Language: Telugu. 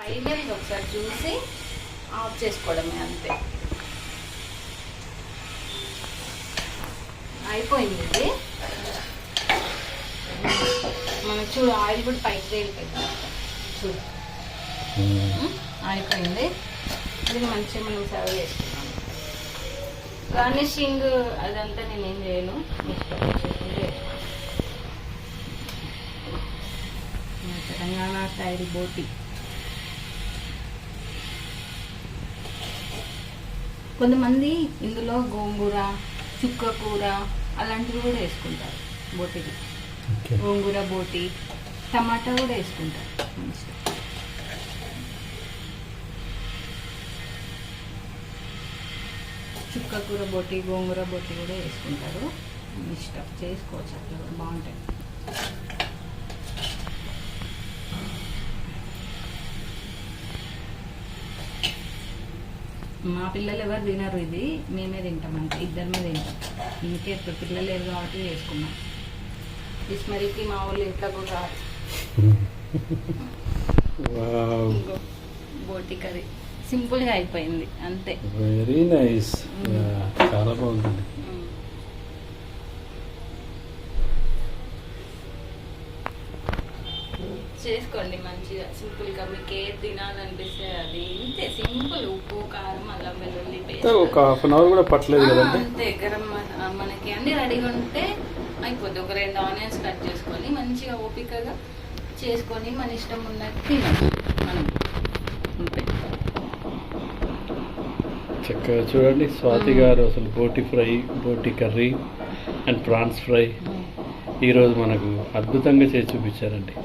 ఫైనల్గా ఒకసారి చూసి ఆఫ్ చేసుకోవడమే, అంతే. అయిపోయింది ఇది. మనకు చూడు ఆయిల్ కూడా పైకి తేలిపోయింది, చూడు అయిపోయింది. ఇది మంచిగా మనం సర్వ్ చేసుకున్నాం. గార్నిషింగ్ అదంతా నేనేం చేయను, తెలంగాణ స్టైల్ బోటి. కొంతమంది ఇందులో గోంగూర, చుక్క కూర అలాంటివి కూడా వేసుకుంటారు బోటికి. గోంగూర బోటి, టమాటా కూడా వేసుకుంటారు. మంచిగా చుక్క కూర బోటి, గోంగూర బోటి కూడా వేసుకుంటారు. ఇష్టం, చేసుకోవచ్చు, అట్లా కూడా బాగుంటాయి. మా పిల్లలు ఎవరు తినరు, ఇది మేమే తింటాం, అంటే ఇద్దరమే తింటాం. ఇంకే పిల్లలు లేరు కాబట్టి చేసుకున్నాం. బిస్మరికి మా వాళ్ళు ఇంట్లో కూడా బోటి కర్రీ సింపుల్గా అయిపోయింది, అంతే. వెరీ నైస్, చాలా బాగుంది. చేసుకోండి మంచిగా సింపుల్గా. మీకు ఏది తినాలనిపిస్తే అది, ఇంతే సింపుల్. ఉప్పు, కారం, అల్లం వెల్లుల్లి పేస్ట్, ఒక హాఫ్ అన్ అవర్ కూడా పట్టలేదు కదండి. అంతే. గరం మనకి అన్ని రెడీగా ఉంటే అయిపోద్ది. ఒక 2 ఆనియన్స్ కట్ చేసుకొని మంచిగా ఓపికగా చేసుకొని మన ఇష్టం ఉన్నట్టు తినాలి మనం, అంతే. చక్కగా చూడండి స్వాతి గారు అసలు బోటి ఫ్రై, బోటి కర్రీ అండ్ ప్రాన్స్ ఫ్రై ఈరోజు మనకు అద్భుతంగా చేసి చూపించారండి.